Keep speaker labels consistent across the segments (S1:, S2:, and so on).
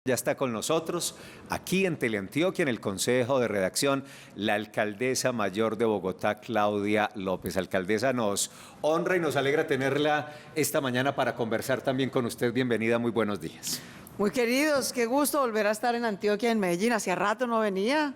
S1: Ya está con nosotros, aquí en Teleantioquia, en el Consejo de Redacción, la alcaldesa mayor de Bogotá, Claudia López. Alcaldesa, nos honra y nos alegra tenerla esta mañana para conversar también con usted. Bienvenida, muy buenos días.
S2: Muy queridos, qué gusto volver a estar en Antioquia, en Medellín. Hacía rato no venía.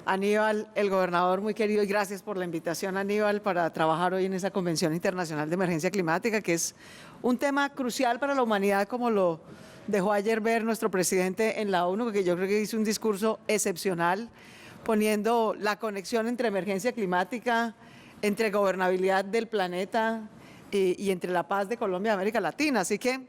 S2: Aníbal, el gobernador, muy querido, y gracias por la invitación, Aníbal, para trabajar hoy en esa Convención Internacional de Emergencia Climática, que es un tema crucial para la humanidad, como lo dejó ayer ver nuestro presidente en la ONU, que yo creo que hizo un discurso excepcional, poniendo la conexión entre emergencia climática, entre gobernabilidad del planeta y entre la paz de Colombia y América Latina. Así que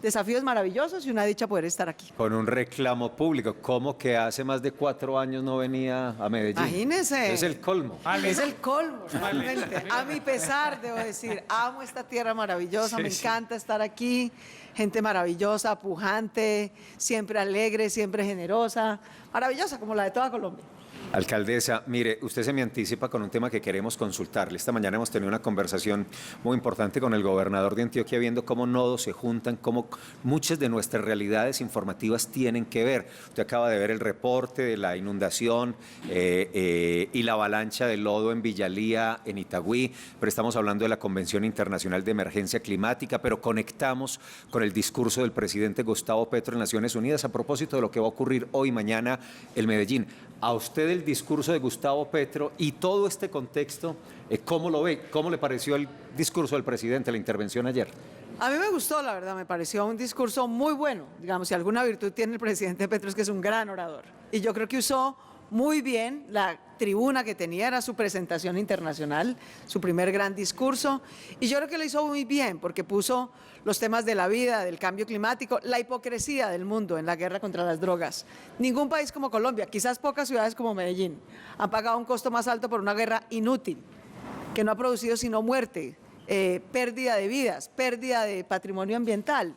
S2: desafíos maravillosos y una dicha poder estar aquí.
S1: Con un reclamo público, ¿cómo que hace más de 4 años no venía a Medellín?
S2: Imagínese.
S1: Es el colmo.
S2: Es el colmo, realmente. A mi pesar, debo decir, amo esta tierra maravillosa, me encanta estar aquí, gente maravillosa, pujante, siempre alegre, siempre generosa, maravillosa como la de toda Colombia.
S1: Alcaldesa, mire, usted se me anticipa con un tema que queremos consultarle. Esta mañana hemos tenido una conversación muy importante con el gobernador de Antioquia, viendo cómo nodos se juntan, cómo muchas de nuestras realidades informativas tienen que ver. Usted acaba de ver el reporte de la inundación y la avalancha de lodo en Villalía, en Itagüí, pero estamos hablando de la Convención Internacional de Emergencia Climática, pero conectamos con el discurso del presidente Gustavo Petro en Naciones Unidas a propósito de lo que va a ocurrir hoy y mañana en Medellín. A usted el discurso de Gustavo Petro y todo este contexto, ¿cómo lo ve? ¿Cómo le pareció el discurso del presidente, la intervención ayer?
S2: A mí me gustó, la verdad, me pareció un discurso muy bueno. Digamos, si alguna virtud tiene el presidente Petro es que es un gran orador. Y yo creo que usó muy bien la tribuna que tenía, era su presentación internacional, su primer gran discurso, y yo creo que lo hizo muy bien porque puso los temas de la vida, del cambio climático, la hipocresía del mundo en la guerra contra las drogas. Ningún país como Colombia, quizás pocas ciudades como Medellín, han pagado un costo más alto por una guerra inútil, que no ha producido sino muerte, pérdida de vidas, pérdida de patrimonio ambiental.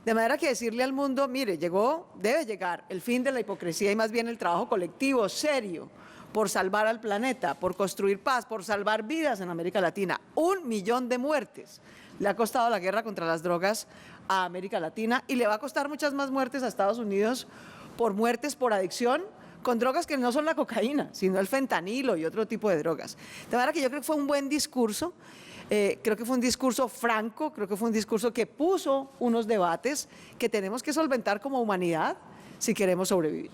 S2: De manera que decirle al mundo, mire, debe llegar el fin de la hipocresía y más bien el trabajo colectivo, serio, por salvar al planeta, por construir paz, por salvar vidas en América Latina. 1 millón de muertes le ha costado la guerra contra las drogas a América Latina y le va a costar muchas más muertes a Estados Unidos por muertes por adicción con drogas que no son la cocaína, sino el fentanilo y otro tipo de drogas. De manera que yo creo que fue un buen discurso. Creo que fue un discurso franco, creo que fue un discurso que puso unos debates que tenemos que solventar como humanidad si queremos sobrevivir.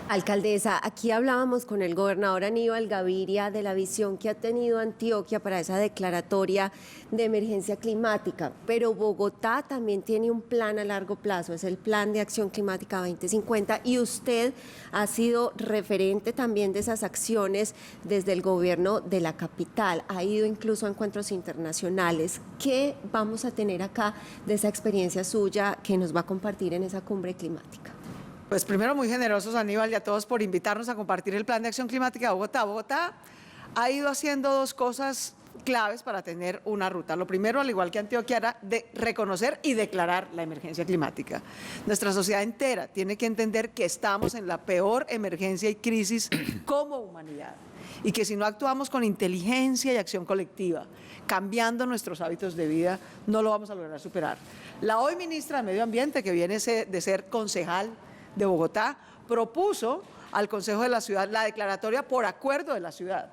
S3: Alcaldesa, aquí hablábamos con el gobernador Aníbal Gaviria de la visión que ha tenido Antioquia para esa declaratoria de emergencia climática, pero Bogotá también tiene un plan a largo plazo, es el Plan de Acción Climática 2050, y usted ha sido referente también de esas acciones desde el gobierno de la capital, ha ido incluso a encuentros internacionales. ¿Qué vamos a tener acá de esa experiencia suya que nos va a compartir en esa cumbre climática?
S2: Pues primero, muy generosos, Aníbal, y a todos por invitarnos a compartir el Plan de Acción Climática de Bogotá. Bogotá ha ido haciendo 2 cosas claves para tener una ruta. Lo primero, al igual que Antioquia, era de reconocer y declarar la emergencia climática. Nuestra sociedad entera tiene que entender que estamos en la peor emergencia y crisis como humanidad y que si no actuamos con inteligencia y acción colectiva, cambiando nuestros hábitos de vida, no lo vamos a lograr superar. La hoy ministra de Medio Ambiente, que viene de ser concejal de Bogotá, propuso al Consejo de la Ciudad la declaratoria por acuerdo de la ciudad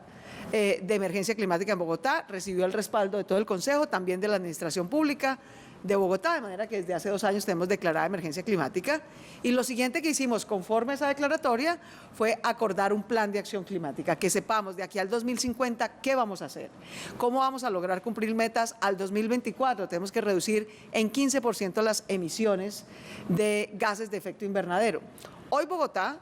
S2: de emergencia climática en Bogotá, recibió el respaldo de todo el Consejo, también de la Administración Pública de Bogotá, de manera que desde hace 2 años tenemos declarada emergencia climática. Y lo siguiente que hicimos conforme a esa declaratoria fue acordar un plan de acción climática, que sepamos de aquí al 2050 qué vamos a hacer, cómo vamos a lograr cumplir metas al 2024. Tenemos que reducir en 15% las emisiones de gases de efecto invernadero. Hoy Bogotá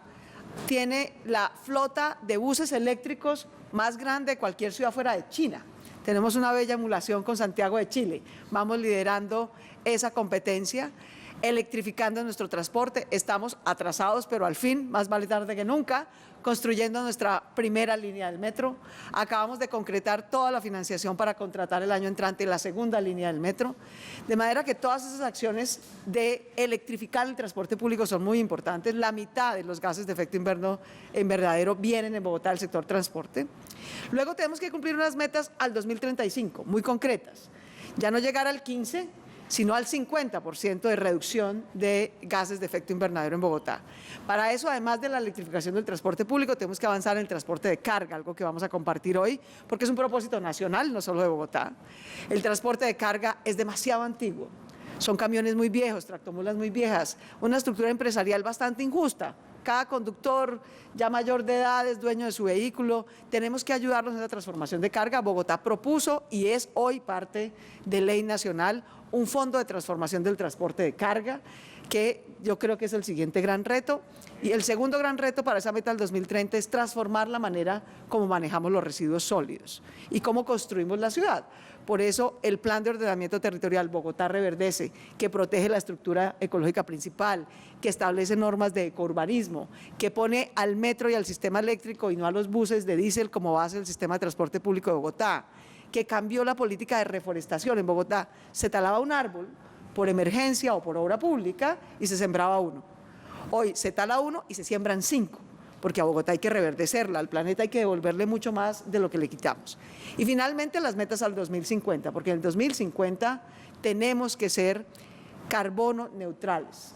S2: tiene la flota de buses eléctricos más grande de cualquier ciudad fuera de China. Tenemos una bella emulación con Santiago de Chile. Vamos liderando esa competencia, electrificando nuestro transporte. Estamos atrasados, pero al fin, más vale tarde que nunca, construyendo nuestra primera línea del metro. Acabamos de concretar toda la financiación para contratar el año entrante la segunda línea del metro. De manera que todas esas acciones de electrificar el transporte público son muy importantes. La mitad de los gases de efecto invernadero vienen en Bogotá del sector transporte. Luego tenemos que cumplir unas metas al 2035, muy concretas. Ya no llegar al 15, sino al 50% de reducción de gases de efecto invernadero en Bogotá. Para eso, además de la electrificación del transporte público, tenemos que avanzar en el transporte de carga, algo que vamos a compartir hoy, porque es un propósito nacional, no solo de Bogotá. El transporte de carga es demasiado antiguo. Son camiones muy viejos, tractomulas muy viejas, una estructura empresarial bastante injusta. Cada conductor ya mayor de edad es dueño de su vehículo. Tenemos que ayudarlos en la transformación de carga. Bogotá propuso y es hoy parte de ley nacional un fondo de transformación del transporte de carga, que yo creo que es el siguiente gran reto. Y el segundo gran reto para esa meta del 2030 es transformar la manera como manejamos los residuos sólidos y cómo construimos la ciudad. Por eso el Plan de Ordenamiento Territorial Bogotá Reverdece, que protege la estructura ecológica principal, que establece normas de ecourbanismo, que pone al metro y al sistema eléctrico y no a los buses de diésel como base del sistema de transporte público de Bogotá, que cambió la política de reforestación en Bogotá. Se talaba un árbol por emergencia o por obra pública y se sembraba uno. Hoy se tala uno y se siembran 5, porque a Bogotá hay que reverdecerla, al planeta hay que devolverle mucho más de lo que le quitamos. Y finalmente las metas al 2050, porque en el 2050 tenemos que ser carbono neutrales.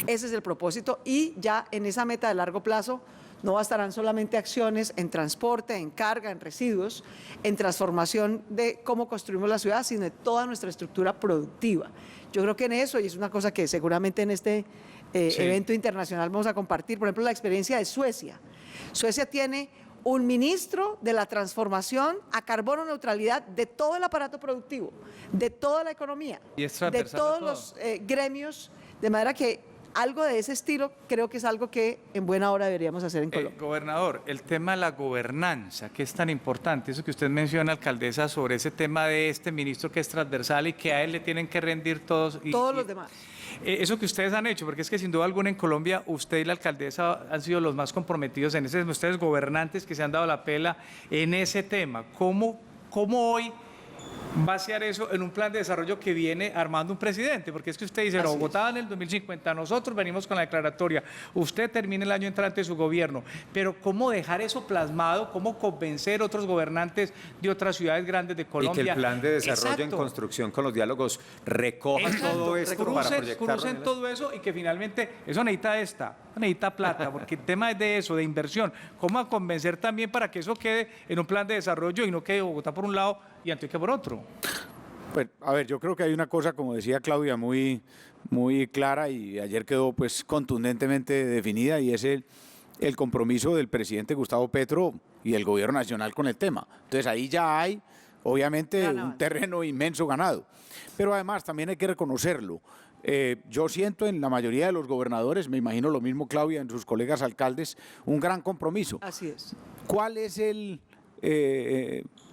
S2: Ese es el propósito y ya en esa meta de largo plazo no bastarán solamente acciones en transporte, en carga, en residuos, en transformación de cómo construimos la ciudad, sino de toda nuestra estructura productiva. Yo creo que en eso, y es una cosa que seguramente en este evento internacional vamos a compartir, por ejemplo, la experiencia de Suecia. Suecia tiene un ministro de la transformación a carbono neutralidad de todo el aparato productivo, de toda la economía, de todos los gremios, de manera que algo de ese estilo creo que es algo que en buena hora deberíamos hacer en Colombia.
S4: Gobernador, el tema de la gobernanza, que es tan importante, eso que usted menciona, alcaldesa, sobre ese tema de este ministro que es transversal y que a él le tienen que rendir todos.
S2: Todos los demás.
S4: Eso que ustedes han hecho, porque es que sin duda alguna en Colombia usted y la alcaldesa han sido los más comprometidos en ese, ustedes gobernantes que se han dado la pela en ese tema. ¿Cómo hoy vaciar eso en un plan de desarrollo que viene armando un presidente? Porque es que usted dice, no, Bogotá en el 2050, nosotros venimos con la declaratoria, usted termina el año entrante de su gobierno, pero ¿cómo dejar eso plasmado? ¿Cómo convencer a otros gobernantes de otras ciudades grandes de Colombia?
S1: Y que el plan de desarrollo en
S4: Exacto.
S1: construcción con los diálogos recoja todo esto para proyectarlo.
S4: Crucen todo eso y que finalmente eso necesita plata, porque el tema es de eso, de inversión. ¿Cómo convencer también para que eso quede en un plan de desarrollo y no quede Bogotá por un lado y Antioquia por otro?
S5: Pues, a ver, yo creo que hay una cosa, como decía Claudia, muy clara y ayer quedó pues contundentemente definida, y es el compromiso del presidente Gustavo Petro y el gobierno nacional con el tema. Entonces ahí ya hay, obviamente, un terreno inmenso ganado. Pero además también hay que reconocerlo. Yo siento en la mayoría de los gobernadores, me imagino lo mismo Claudia, en sus colegas alcaldes, un gran compromiso.
S2: Así es.
S5: ¿Cuál es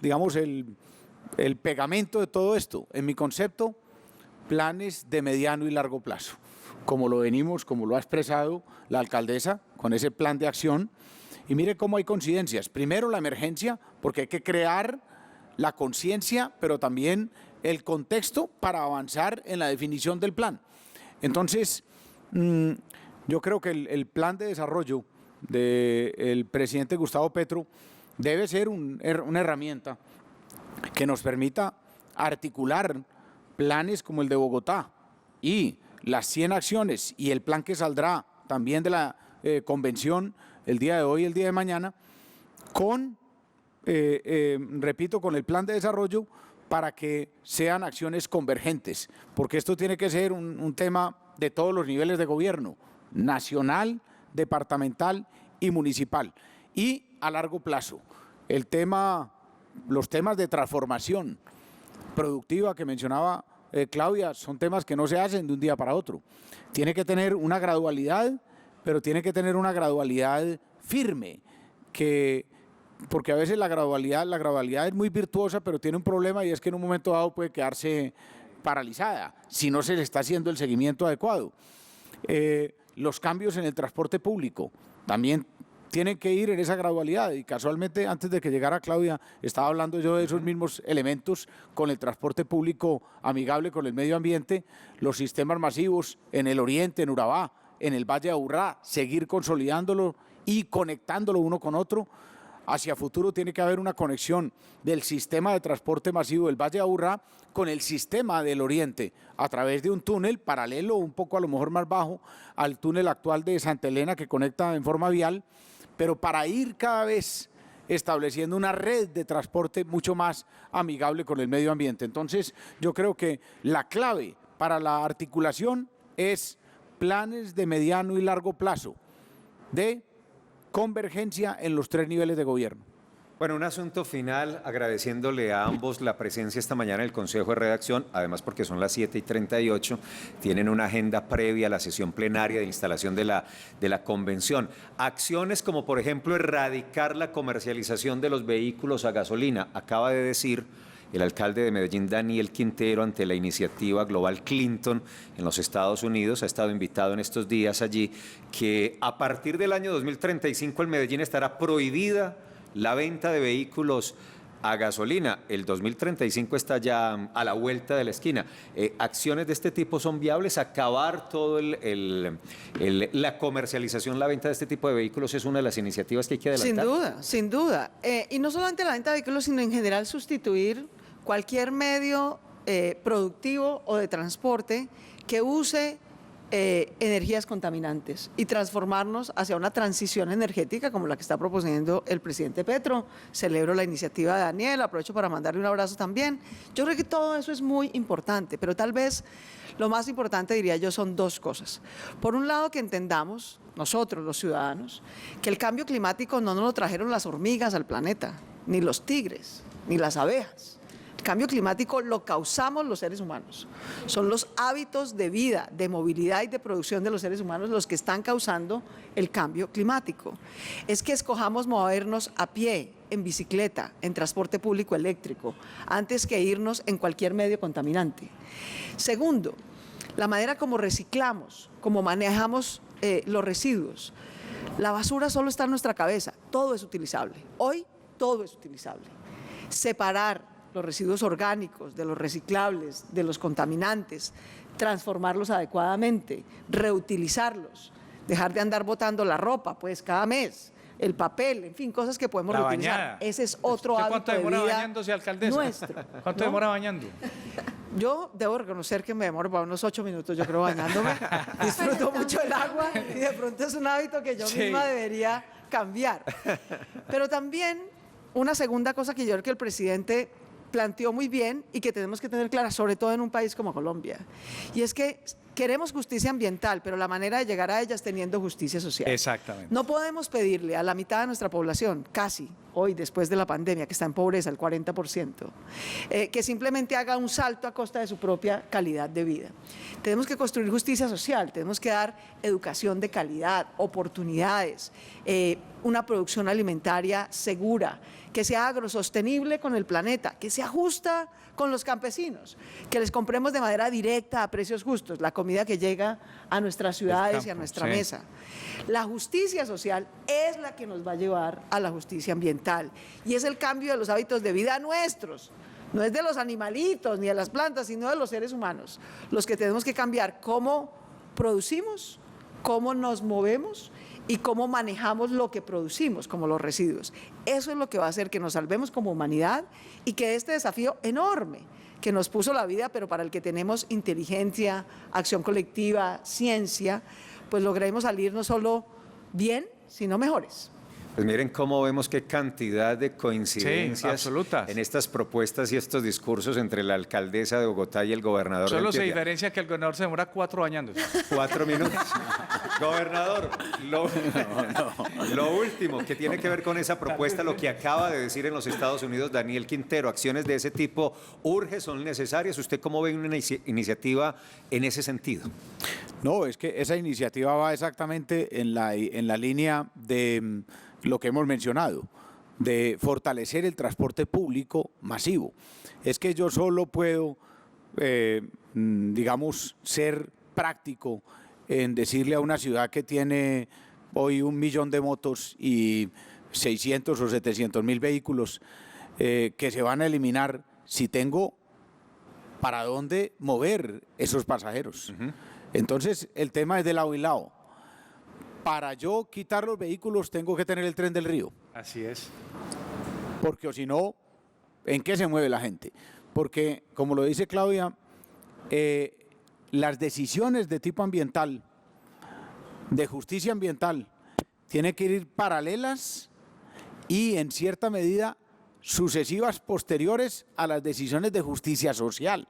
S5: digamos, el pegamento de todo esto? En mi concepto, planes de mediano y largo plazo, como lo ha expresado la alcaldesa con ese plan de acción. Y mire cómo hay coincidencias. Primero, la emergencia, porque hay que crear la conciencia, pero también el contexto para avanzar en la definición del plan. Entonces, yo creo que el plan de desarrollo del presidente Gustavo Petro debe ser una herramienta que nos permita articular planes como el de Bogotá y las 100 acciones y el plan que saldrá también de la convención el día de hoy y el día de mañana, repito, con el plan de desarrollo, para que sean acciones convergentes, porque esto tiene que ser un tema de todos los niveles de gobierno, nacional, departamental y municipal. Y a largo plazo, los temas de transformación productiva que mencionaba Claudia, son temas que no se hacen de un día para otro. Tiene que tener una gradualidad, pero tiene que tener una gradualidad firme, porque a veces la gradualidad es muy virtuosa, pero tiene un problema, y es que en un momento dado puede quedarse paralizada si no se le está haciendo el seguimiento adecuado. Los cambios en el transporte público también tienen que ir en esa gradualidad, y casualmente antes de que llegara Claudia estaba hablando yo de esos mismos elementos con el transporte público amigable con el medio ambiente, los sistemas masivos en el oriente, en Urabá, en el Valle de Aburrá, seguir consolidándolo y conectándolo uno con otro. hacia futuro tiene que haber una conexión del sistema de transporte masivo del Valle de Aburrá con el sistema del Oriente a través de un túnel paralelo, un poco a lo mejor más bajo, al túnel actual de Santa Elena que conecta en forma vial, pero para ir cada vez estableciendo una red de transporte mucho más amigable con el medio ambiente. Entonces, yo creo que la clave para la articulación es planes de mediano y largo plazo de convergencia en los 3 niveles de gobierno.
S1: Bueno, un asunto final, agradeciéndole a ambos la presencia esta mañana en el Consejo de Redacción, además porque son las 7:38, tienen una agenda previa a la sesión plenaria de instalación de la convención. Acciones como, por ejemplo, erradicar la comercialización de los vehículos a gasolina. Acaba de decir el alcalde de Medellín, Daniel Quintero, ante la iniciativa Global Clinton en los Estados Unidos, ha estado invitado en estos días allí, que a partir del año 2035 en Medellín estará prohibida la venta de vehículos a gasolina. El 2035 está ya a la vuelta de la esquina. ¿Acciones de este tipo son viables? ¿Acabar todo la comercialización, la venta de este tipo de vehículos es una de las iniciativas que hay que adelantar?
S2: Sin duda, sin duda. Y no solamente la venta de vehículos, sino en general sustituir cualquier medio productivo o de transporte que use energías contaminantes y transformarnos hacia una transición energética como la que está proponiendo el presidente Petro. Celebro la iniciativa de Daniel, aprovecho para mandarle un abrazo también. Yo creo que todo eso es muy importante, pero tal vez lo más importante, diría yo, son 2 cosas. Por un lado, que entendamos, nosotros los ciudadanos, que el cambio climático no nos lo trajeron las hormigas al planeta, ni los tigres, ni las abejas. El cambio climático lo causamos los seres humanos. Son los hábitos de vida, de movilidad y de producción de los seres humanos los que están causando el cambio climático. Es que escojamos movernos a pie, en bicicleta, en transporte público eléctrico, antes que irnos en cualquier medio contaminante. Segundo, la manera como reciclamos, como manejamos los residuos. La basura solo está en nuestra cabeza, todo es utilizable. Hoy todo es utilizable. Separar los residuos orgánicos, de los reciclables, de los contaminantes, transformarlos adecuadamente, reutilizarlos, dejar de andar botando la ropa, pues cada mes, el papel, en fin, cosas que podemos reutilizar.
S4: Bañada.
S2: Ese es otro hábito
S4: ¿Cuánto
S2: de
S4: demora
S2: vida
S4: bañándose, alcaldesa?
S2: nuestro.
S4: ¿Cuánto
S2: ¿no?
S4: demora bañando?
S2: Yo debo reconocer que me demoro para unos 8 minutos, yo creo, bañándome. Disfruto mucho el agua y de pronto es un hábito que yo misma debería cambiar. Pero también una segunda cosa que yo creo que el presidente planteó muy bien y que tenemos que tener clara, sobre todo en un país como Colombia, y es que queremos justicia ambiental, pero la manera de llegar a ella es teniendo justicia social.
S4: Exactamente.
S2: No podemos pedirle a la mitad de nuestra población, casi hoy después de la pandemia, que está en pobreza, el 40%, que simplemente haga un salto a costa de su propia calidad de vida. Tenemos que construir justicia social, tenemos que dar educación de calidad, oportunidades, una producción alimentaria segura, que sea agrosostenible con el planeta, que sea justa con los campesinos, que les compremos de manera directa a precios justos la comida que llega a nuestras ciudades y a nuestra mesa. La justicia social es la que nos va a llevar a la justicia ambiental y es el cambio de los hábitos de vida nuestros. No es de los animalitos ni de las plantas, sino de los seres humanos, los que tenemos que cambiar cómo producimos, cómo nos movemos y cómo manejamos lo que producimos, como los residuos. Eso es lo que va a hacer que nos salvemos como humanidad y que este desafío enorme que nos puso la vida, pero para el que tenemos inteligencia, acción colectiva, ciencia, pues logremos salir no solo bien, sino mejores.
S1: Pues miren cómo vemos qué cantidad de coincidencias
S4: absolutas
S1: en estas propuestas y estos discursos entre la alcaldesa de Bogotá y el gobernador de
S4: Solo se
S1: Antioquia.
S4: diferencia que el gobernador se demora 4 bañándose.
S1: 4 minutos. Gobernador, lo último que tiene que ver con esa propuesta, lo que acaba de decir en los Estados Unidos Daniel Quintero, acciones de ese tipo urge, son necesarias. ¿Usted cómo ve una iniciativa en ese sentido?
S5: No, es que esa iniciativa va exactamente en la línea de lo que hemos mencionado, de fortalecer el transporte público masivo. Es que yo solo puedo, digamos, ser práctico en decirle a una ciudad que tiene hoy 1 millón de motos y 600 o 700 mil vehículos que se van a eliminar si tengo para dónde mover esos pasajeros. Entonces, el tema es de lado y lado. Para yo quitar los vehículos tengo que tener el tren del río.
S4: Así es.
S5: Porque o si no, ¿en qué se mueve la gente? Porque, como lo dice Claudia, las decisiones de tipo ambiental, de justicia ambiental, tienen que ir paralelas y, en cierta medida, sucesivas posteriores a las decisiones de justicia social.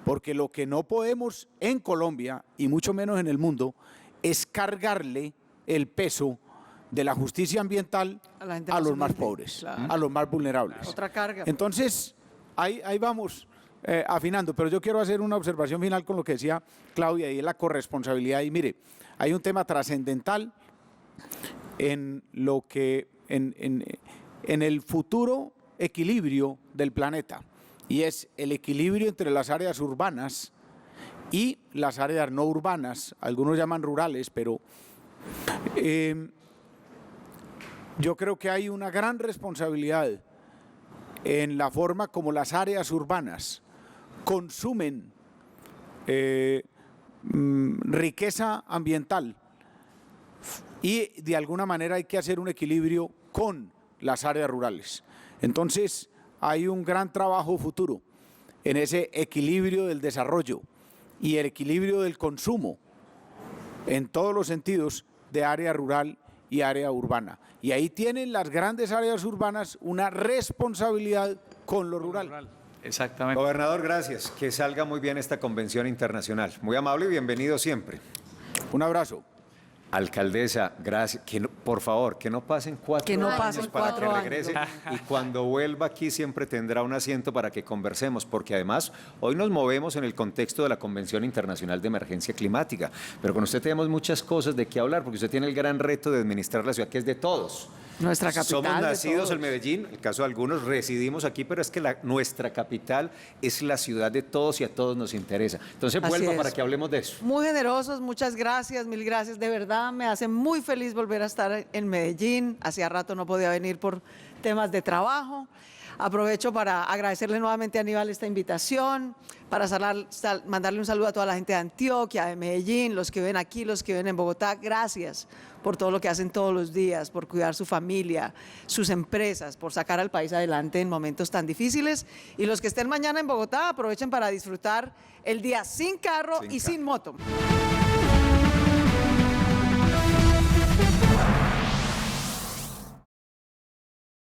S5: Porque lo que no podemos en Colombia, y mucho menos en el mundo, es cargarle el peso de la justicia ambiental
S2: A la gente
S5: a
S2: más
S5: los más
S2: humilde,
S5: pobres,
S2: claro.
S5: a los más vulnerables.
S2: Otra carga.
S5: Entonces, ahí vamos afinando, pero yo quiero hacer una observación final con lo que decía Claudia, y es la corresponsabilidad. Y mire, hay un tema trascendental en lo que en el futuro equilibrio del planeta, y es el equilibrio entre las áreas urbanas y las áreas no urbanas, algunos llaman rurales, pero yo creo que hay una gran responsabilidad en la forma como las áreas urbanas consumen riqueza ambiental, y de alguna manera hay que hacer un equilibrio con las áreas rurales. Entonces hay un gran trabajo futuro en ese equilibrio del desarrollo y el equilibrio del consumo en todos los sentidos de área rural y área urbana. Y ahí tienen las grandes áreas urbanas una responsabilidad con lo rural.
S4: Exactamente.
S1: Gobernador, gracias. Que salga muy bien esta convención internacional. Muy amable y bienvenido siempre.
S5: Un abrazo.
S1: Alcaldesa, gracias. Por favor, que no pasen 4
S2: Que no
S1: años
S2: pasen
S1: para
S2: 4
S1: que
S2: años.
S1: regrese. Y cuando vuelva aquí siempre tendrá un asiento para que conversemos, porque además hoy nos movemos en el contexto de la Convención Internacional de Emergencia Climática. Pero con usted tenemos muchas cosas de qué hablar, porque usted tiene el gran reto de administrar la ciudad, que es de todos.
S2: Nuestra capital.
S1: Somos
S2: de
S1: nacidos
S2: todos.
S1: en Medellín, en el caso de algunos residimos aquí, pero es que nuestra capital es la ciudad de todos y a todos nos interesa. Entonces
S2: Así
S1: vuelva
S2: es.
S1: para que hablemos de eso.
S2: Muy generosos, muchas gracias, mil gracias. De verdad, me hace muy feliz volver a estar en Medellín. Hacía rato no podía venir por temas de trabajo. Aprovecho para agradecerle nuevamente a Aníbal esta invitación, para mandarle un saludo a toda la gente de Antioquia, de Medellín, los que ven aquí, los que ven en Bogotá. Gracias por todo lo que hacen todos los días, por cuidar su familia, sus empresas, por sacar al país adelante en momentos tan difíciles. Y los que estén mañana en Bogotá, aprovechen para disfrutar el día sin carro y sin moto.